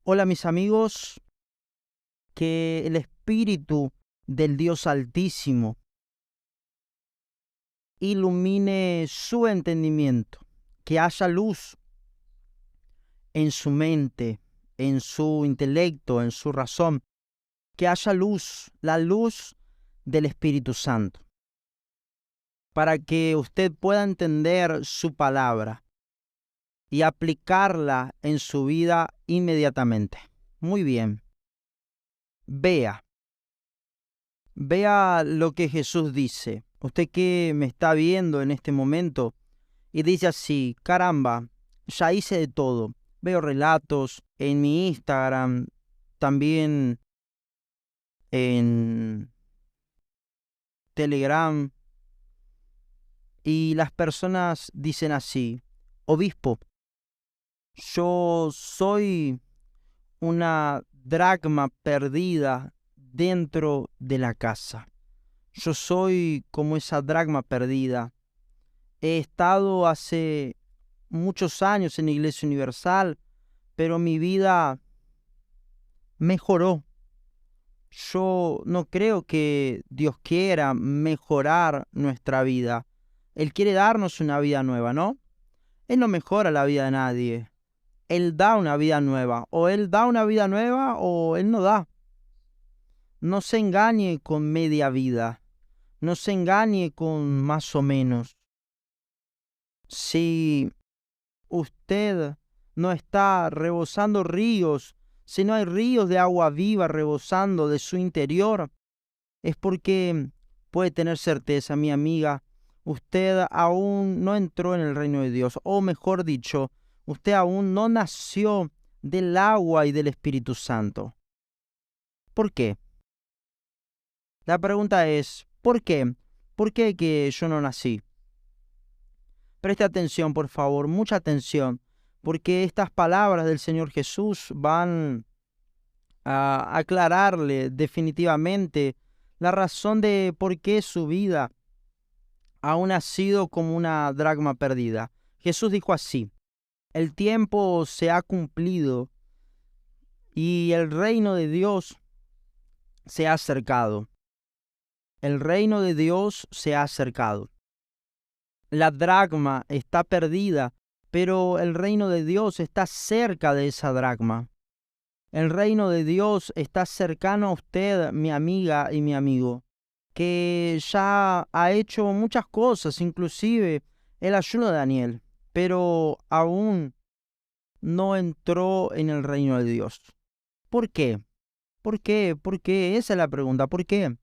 Hola mis amigos, que el Espíritu del Dios Altísimo ilumine su entendimiento, que haya luz en su mente, en su intelecto, en su razón, que haya luz, la luz del Espíritu Santo, para que usted pueda entender su palabra y aplicarla en su vida inmediatamente. Muy bien, vea. Vea lo que Jesús dice. Usted que me está viendo en este momento y dice así, caramba, ya hice de todo. Veo relatos en mi Instagram, también en Telegram, y las personas dicen así, obispo, yo soy una dracma perdida dentro de la casa. Yo soy como esa dracma perdida. He estado hace muchos años en la Iglesia Universal, pero mi vida mejoró. Yo no creo que Dios quiera mejorar nuestra vida. Él quiere darnos una vida nueva, ¿no? Él no mejora la vida de nadie. Él da una vida nueva. O Él da una vida nueva o Él no da. No se engañe con media vida. No se engañe con más o menos. Si usted no está rebosando ríos, si no hay ríos de agua viva rebosando de su interior, es porque puede tener certeza, mi amiga, usted aún no entró en el reino de Dios, o mejor dicho, usted aún no nació del agua y del Espíritu Santo. ¿Por qué? La pregunta es, ¿por qué? ¿Por qué que yo no nací? Preste atención, por favor, mucha atención, porque estas palabras del Señor Jesús van a aclararle definitivamente la razón de por qué su vida aún ha sido como una dracma perdida. Jesús dijo así, el tiempo se ha cumplido y el reino de Dios se ha acercado. El reino de Dios se ha acercado. La dracma está perdida, pero el reino de Dios está cerca de esa dracma. El reino de Dios está cercano a usted, mi amiga y mi amigo, que ya ha hecho muchas cosas, inclusive el ayuno de Daniel, pero aún no entró en el reino de Dios. ¿Por qué? ¿Por qué? ¿Por qué? Esa es la pregunta. ¿Por qué?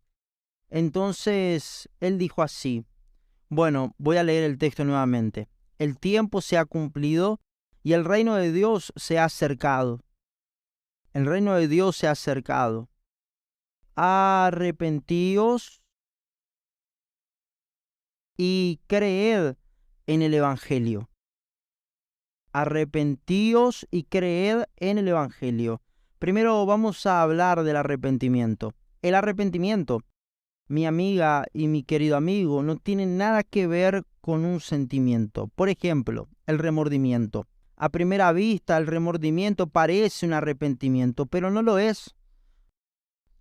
Entonces él dijo así. Bueno, voy a leer el texto nuevamente. El tiempo se ha cumplido y el reino de Dios se ha acercado. El reino de Dios se ha acercado. Arrepentíos y creed en el Evangelio. Arrepentíos y creed en el Evangelio. Primero vamos a hablar del arrepentimiento. El arrepentimiento, mi amiga y mi querido amigo, no tiene nada que ver con un sentimiento. Por ejemplo, el remordimiento. A primera vista, el remordimiento parece un arrepentimiento, pero no lo es.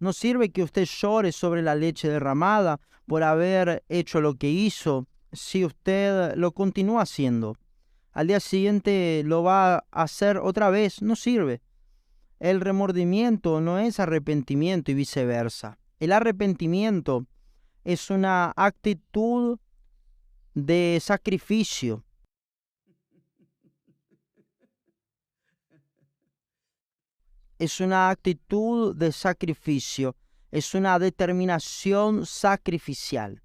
No sirve que usted llore sobre la leche derramada por haber hecho lo que hizo si usted lo continúa haciendo. Al día siguiente lo va a hacer otra vez. No sirve. El remordimiento no es arrepentimiento y viceversa. El arrepentimiento es una actitud de sacrificio. Es una actitud de sacrificio. Es una determinación sacrificial.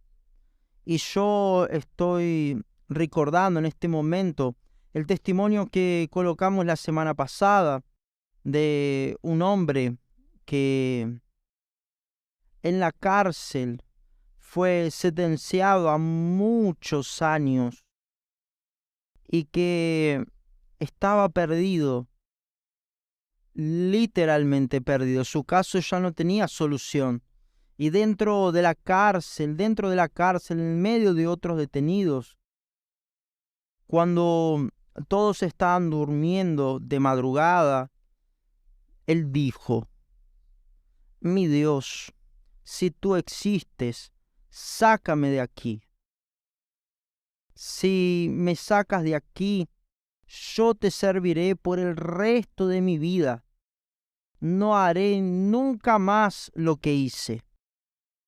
Y yo estoy recordando en este momento el testimonio que colocamos la semana pasada de un hombre que en la cárcel fue sentenciado a muchos años y que estaba perdido, literalmente perdido. Su caso ya no tenía solución. Y dentro de la cárcel, en medio de otros detenidos, cuando todos estaban durmiendo de madrugada, Él dijo: mi Dios, si tú existes, sácame de aquí. Si me sacas de aquí, yo te serviré por el resto de mi vida. No haré nunca más lo que hice.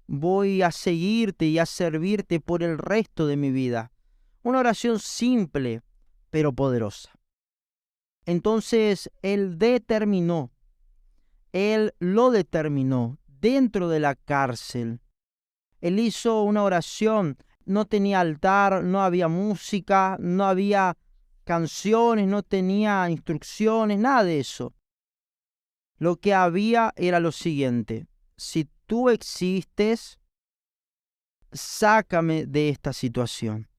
Voy a seguirte y a servirte por el resto de mi vida. Una oración simple, pero poderosa. Entonces él lo determinó dentro de la cárcel. Él hizo una oración, no tenía altar, no había música, no había canciones, no tenía instrucciones, nada de eso. Lo que había era lo siguiente: si tú existes, sácame de esta situación.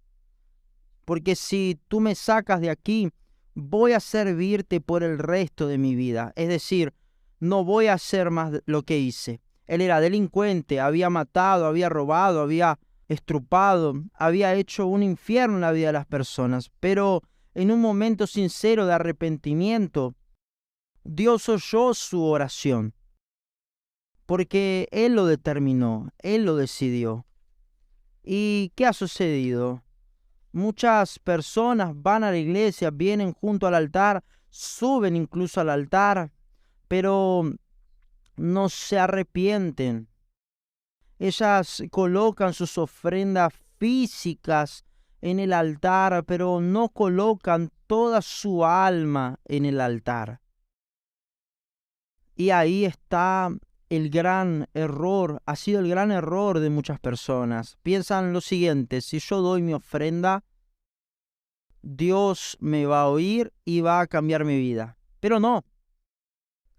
Porque si tú me sacas de aquí, voy a servirte por el resto de mi vida. Es decir, no voy a hacer más lo que hice. Él era delincuente, había matado, había robado, había estrupado, había hecho un infierno en la vida de las personas. Pero en un momento sincero de arrepentimiento, Dios oyó su oración, porque Él lo determinó, Él lo decidió. ¿Y qué ha sucedido? Muchas personas van a la iglesia, vienen junto al altar, suben incluso al altar, pero no se arrepienten. Ellas colocan sus ofrendas físicas en el altar, pero no colocan toda su alma en el altar. Y ahí está el gran error, ha sido el gran error de muchas personas. Piensan lo siguiente: si yo doy mi ofrenda, Dios me va a oír y va a cambiar mi vida. Pero no,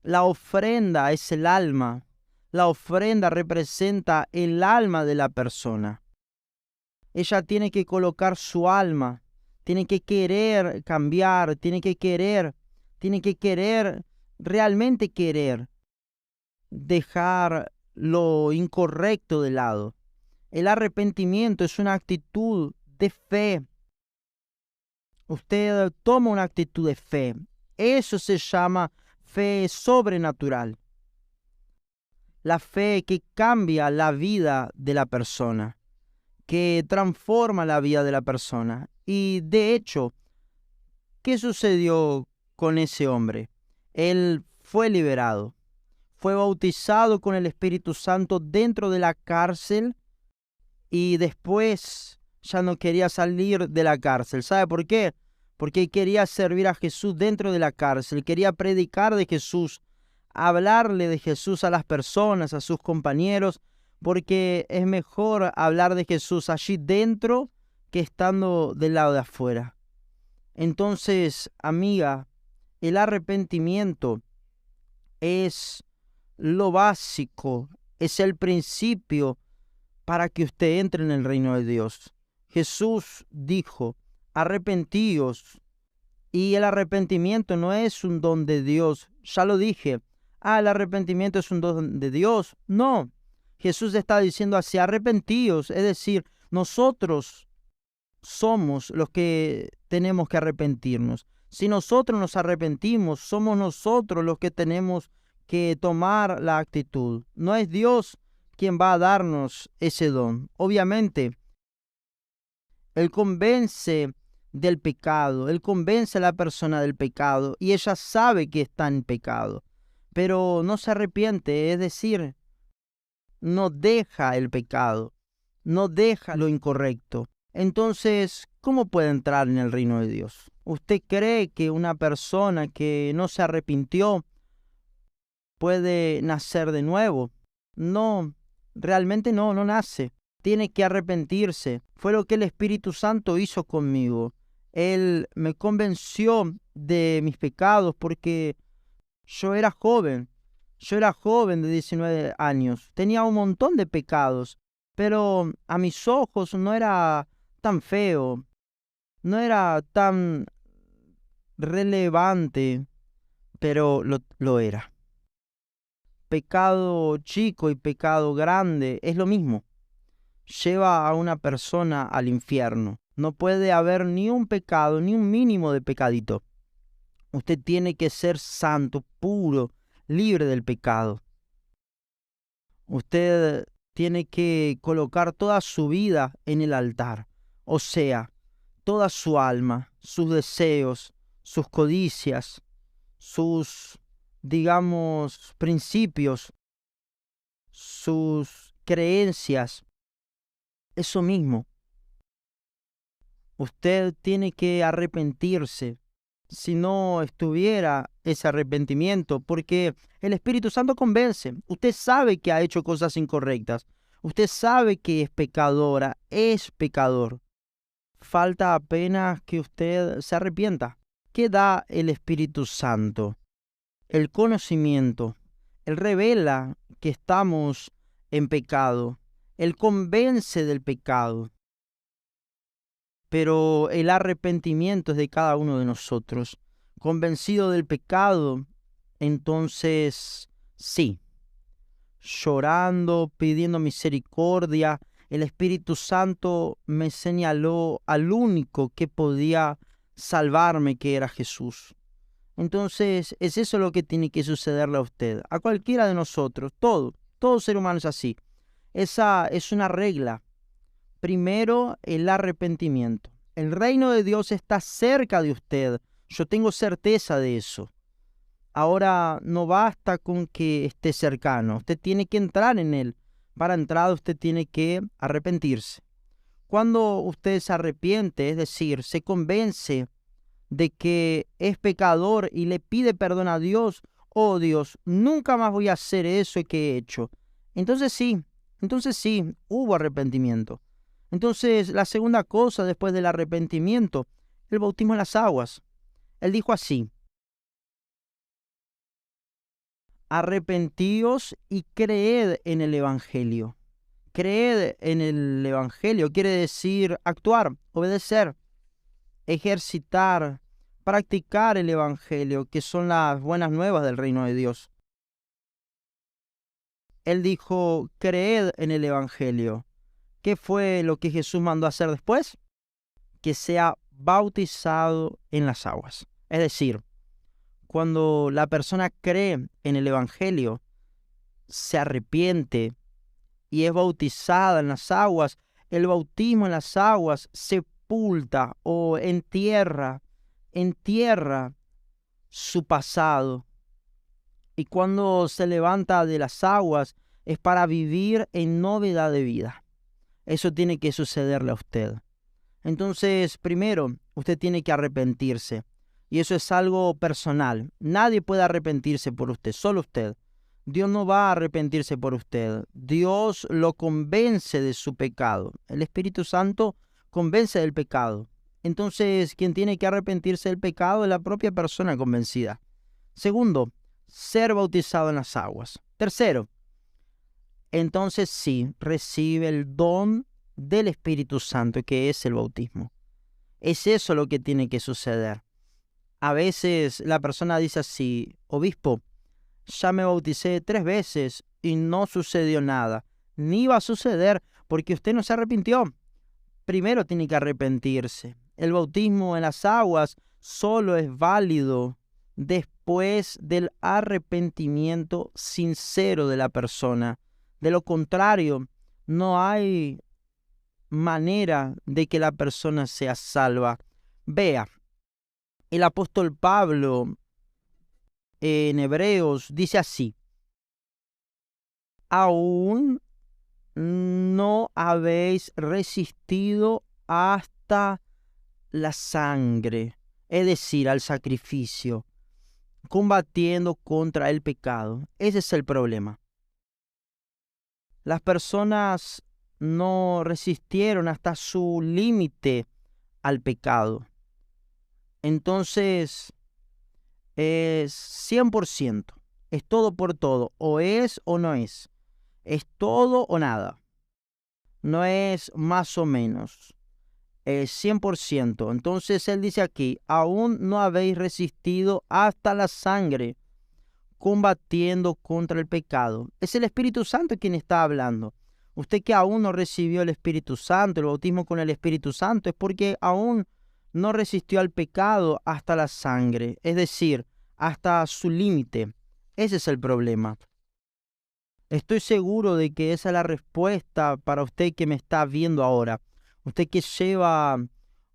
la ofrenda es el alma. La ofrenda representa el alma de la persona. Ella tiene que colocar su alma, tiene que querer cambiar, tiene que querer, realmente querer dejar lo incorrecto de lado. El arrepentimiento es una actitud de fe. Usted toma una actitud de fe. Eso se llama fe sobrenatural. La fe que cambia la vida de la persona, que transforma la vida de la persona. Y de hecho, ¿qué sucedió con ese hombre? Él fue liberado, fue bautizado con el Espíritu Santo dentro de la cárcel y después ya no quería salir de la cárcel. ¿Sabe por qué? Porque quería servir a Jesús dentro de la cárcel, quería predicar de Jesús, hablarle de Jesús a las personas, a sus compañeros, porque es mejor hablar de Jesús allí dentro que estando del lado de afuera. Entonces, amiga, el arrepentimiento es lo básico, es el principio para que usted entre en el reino de Dios. Jesús dijo: arrepentíos. Y el arrepentimiento no es un don de Dios. Ya lo dije. El arrepentimiento es un don de Dios. No. Jesús está diciendo así: arrepentíos. Es decir, nosotros somos los que tenemos que arrepentirnos. Si nosotros nos arrepentimos, somos nosotros los que tenemos que tomar la actitud. No es Dios quien va a darnos ese don. Obviamente, Él convence del pecado, Él convence a la persona del pecado y ella sabe que está en pecado, pero no se arrepiente, es decir, no deja el pecado, no deja lo incorrecto. Entonces, ¿cómo puede entrar en el reino de Dios? ¿Usted cree que una persona que no se arrepintió puede nacer de nuevo? No, realmente no nace. Tiene que arrepentirse. Fue lo que el Espíritu Santo hizo conmigo. Él me convenció de mis pecados porque yo era joven de 19 años. Tenía un montón de pecados, pero a mis ojos no era tan feo, no era tan relevante, pero lo era. Pecado chico y pecado grande es lo mismo. Lleva a una persona al infierno. No puede haber ni un pecado, ni un mínimo de pecadito. Usted tiene que ser santo, puro, libre del pecado. Usted tiene que colocar toda su vida en el altar, o sea, toda su alma, sus deseos, sus codicias, sus, digamos, principios, sus creencias, eso mismo. Usted tiene que arrepentirse. Si no estuviera ese arrepentimiento, porque el Espíritu Santo convence. Usted sabe que ha hecho cosas incorrectas. Usted sabe que es pecadora, es pecador. Falta apenas que usted se arrepienta. ¿Qué da el Espíritu Santo? El conocimiento. Él revela que estamos en pecado. Él convence del pecado. Pero el arrepentimiento es de cada uno de nosotros. Convencido del pecado, entonces sí, llorando, pidiendo misericordia, el Espíritu Santo me señaló al único que podía salvarme, que era Jesús. Entonces es eso lo que tiene que sucederle a usted, a cualquiera de nosotros, todo ser humano es así. Esa es una regla. Primero, el arrepentimiento. El reino de Dios está cerca de usted. Yo tengo certeza de eso. Ahora no basta con que esté cercano. Usted tiene que entrar en él. Para entrar usted tiene que arrepentirse. Cuando usted se arrepiente, es decir, se convence de que es pecador y le pide perdón a Dios, oh Dios, nunca más voy a hacer eso que he hecho. Entonces sí, hubo arrepentimiento. Entonces, la segunda cosa después del arrepentimiento, el bautismo en las aguas. Él dijo así: arrepentíos y creed en el Evangelio. Creed en el Evangelio quiere decir actuar, obedecer, ejercitar, practicar el Evangelio, que son las buenas nuevas del reino de Dios. Él dijo, creed en el Evangelio. ¿Qué fue lo que Jesús mandó a hacer después? Que sea bautizado en las aguas. Es decir, cuando la persona cree en el Evangelio, se arrepiente y es bautizada en las aguas, el bautismo en las aguas sepulta o entierra su pasado. Y cuando se levanta de las aguas es para vivir en novedad de vida. Eso tiene que sucederle a usted. Entonces, primero, usted tiene que arrepentirse. Y eso es algo personal. Nadie puede arrepentirse por usted, solo usted. Dios no va a arrepentirse por usted. Dios lo convence de su pecado. El Espíritu Santo convence del pecado. Entonces, quien tiene que arrepentirse del pecado es la propia persona convencida. Segundo, ser bautizado en las aguas. Tercero, entonces sí, recibe el don del Espíritu Santo, que es el bautismo. Es eso lo que tiene que suceder. A veces la persona dice así: obispo, ya me bauticé 3 veces y no sucedió nada. Ni va a suceder porque usted no se arrepintió. Primero tiene que arrepentirse. El bautismo en las aguas solo es válido después del arrepentimiento sincero de la persona. De lo contrario, no hay manera de que la persona sea salva. Vea, el apóstol Pablo en Hebreos dice así: aún no habéis resistido hasta la sangre, es decir, al sacrificio, combatiendo contra el pecado. Ese es el problema. Las personas no resistieron hasta su límite al pecado. Entonces, es 100%, es todo por todo, o es o no es todo o nada, no es más o menos, es 100%. Entonces él dice aquí: aún no habéis resistido hasta la sangre, combatiendo contra el pecado. Es el Espíritu Santo quien está hablando. Usted que aún no recibió el Espíritu Santo, el bautismo con el Espíritu Santo, es porque aún no resistió al pecado hasta la sangre, es decir, hasta su límite. Ese es el problema. Estoy seguro de que esa es la respuesta para usted que me está viendo ahora. Usted que lleva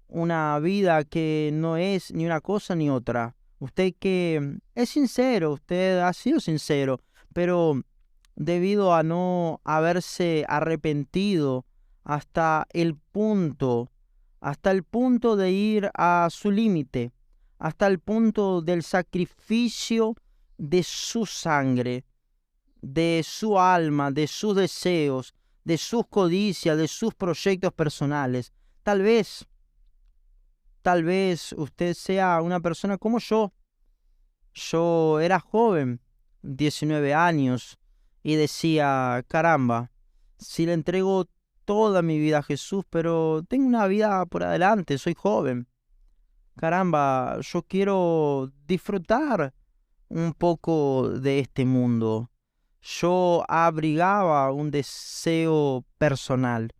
una vida que no es ni una cosa ni otra. Usted que es sincero, usted ha sido sincero, pero debido a no haberse arrepentido hasta hasta el punto de ir a su límite, hasta el punto del sacrificio de su sangre, de su alma, de sus deseos, de sus codicias, de sus proyectos personales. Tal vez usted sea una persona como yo. Yo era joven, 19 años, y decía, caramba, si le entrego toda mi vida a Jesús, pero tengo una vida por adelante, soy joven. Caramba, yo quiero disfrutar un poco de este mundo. Yo abrigaba un deseo personal,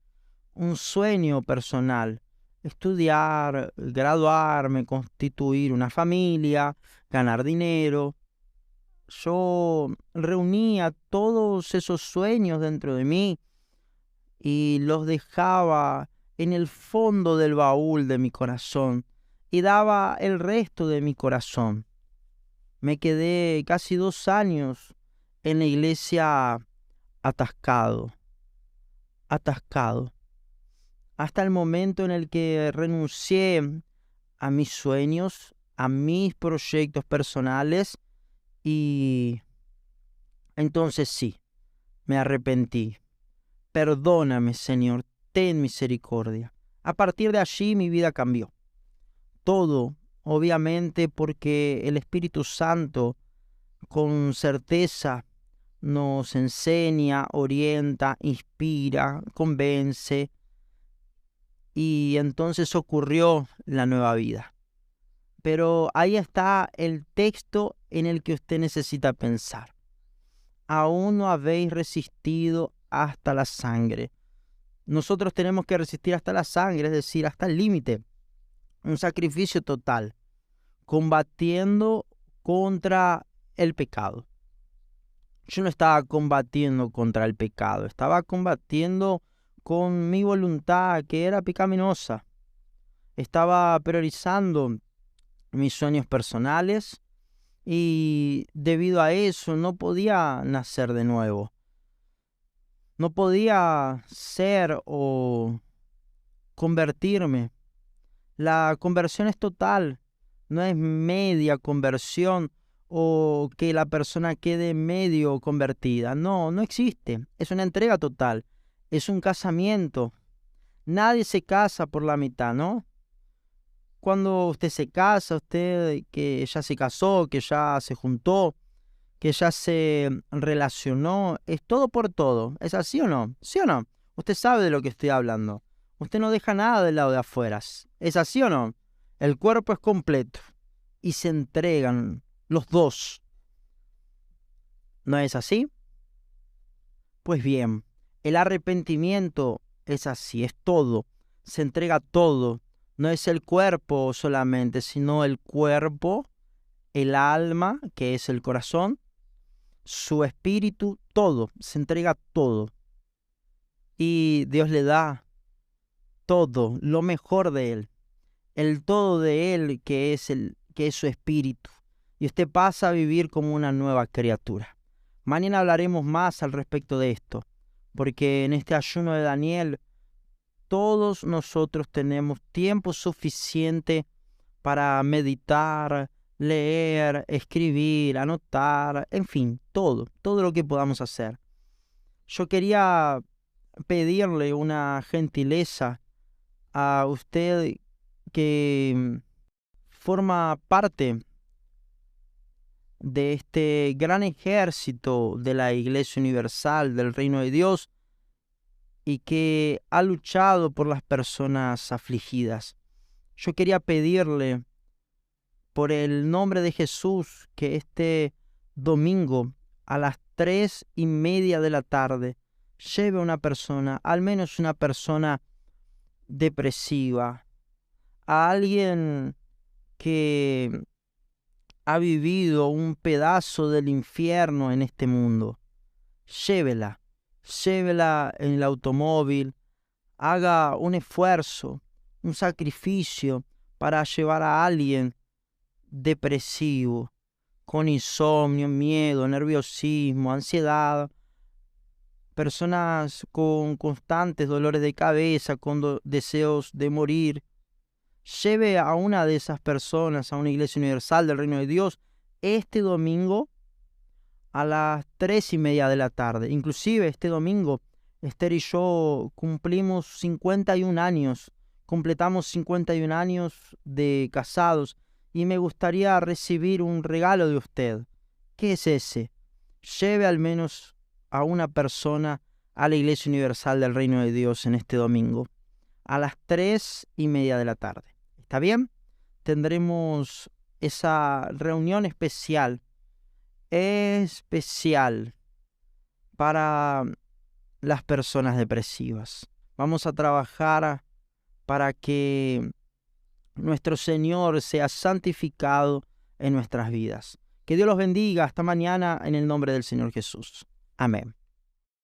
un sueño personal, estudiar, graduarme, constituir una familia, ganar dinero. Yo reunía todos esos sueños dentro de mí y los dejaba en el fondo del baúl de mi corazón y daba el resto de mi corazón. Me quedé casi 2 años en la iglesia atascado, atascado, hasta el momento en el que renuncié a mis sueños, a mis proyectos personales y entonces sí, me arrepentí. Perdóname, Señor, ten misericordia. A partir de allí mi vida cambió. Todo, obviamente, porque el Espíritu Santo con certeza nos enseña, orienta, inspira, convence, y entonces ocurrió la nueva vida. Pero ahí está el texto en el que usted necesita pensar. Aún no habéis resistido hasta la sangre. Nosotros tenemos que resistir hasta la sangre, es decir, hasta el límite. Un sacrificio total, combatiendo contra el pecado. Yo no estaba combatiendo contra el pecado, estaba combatiendo con mi voluntad que era pecaminosa. Estaba priorizando mis sueños personales y debido a eso no podía nacer de nuevo. No podía ser o convertirme. La conversión es total, no es media conversión o que la persona quede medio convertida. No, no existe. Es una entrega total. Es un casamiento. Nadie se casa por la mitad, ¿no? Cuando usted se casa, usted que ya se casó, que ya se juntó, que ya se relacionó, es todo por todo. ¿Es así o no? ¿Sí o no? Usted sabe de lo que estoy hablando. Usted no deja nada del lado de afuera. ¿Es así o no? El cuerpo es completo y se entregan los dos. ¿No es así? Pues bien, el arrepentimiento es así, es todo. Se entrega todo. No es el cuerpo solamente, sino el cuerpo, el alma, que es el corazón, su espíritu, todo. Se entrega todo. Y Dios le da todo, lo mejor de él. El todo de él que es su espíritu. Y usted pasa a vivir como una nueva criatura. Mañana hablaremos más al respecto de esto, porque en este ayuno de Daniel todos nosotros tenemos tiempo suficiente para meditar, leer, escribir, anotar, en fin, todo lo que podamos hacer. Yo quería pedirle una gentileza a usted que forma parte de este gran ejército de la Iglesia Universal del Reino de Dios y que ha luchado por las personas afligidas. Yo quería pedirle por el nombre de Jesús que este domingo a las 3:30 de la tarde lleve a una persona, al menos una persona depresiva, a alguien que ha vivido un pedazo del infierno en este mundo. Llévela, llévela en el automóvil, haga un esfuerzo, un sacrificio para llevar a alguien depresivo, con insomnio, miedo, nerviosismo, ansiedad, personas con constantes dolores de cabeza, con deseos de morir. Lleve a una de esas personas a una iglesia universal del Reino de Dios este domingo a las 3:30 de la tarde. Inclusive este domingo, Esther y yo cumplimos 51 años, completamos 51 años de casados y me gustaría recibir un regalo de usted. ¿Qué es ese? Lleve al menos a una persona a la Iglesia Universal del Reino de Dios en este domingo a las 3:30 de la tarde. ¿Está bien? Tendremos esa reunión especial para las personas depresivas. Vamos a trabajar para que nuestro Señor sea santificado en nuestras vidas. Que Dios los bendiga. Hasta mañana en el nombre del Señor Jesús. Amén.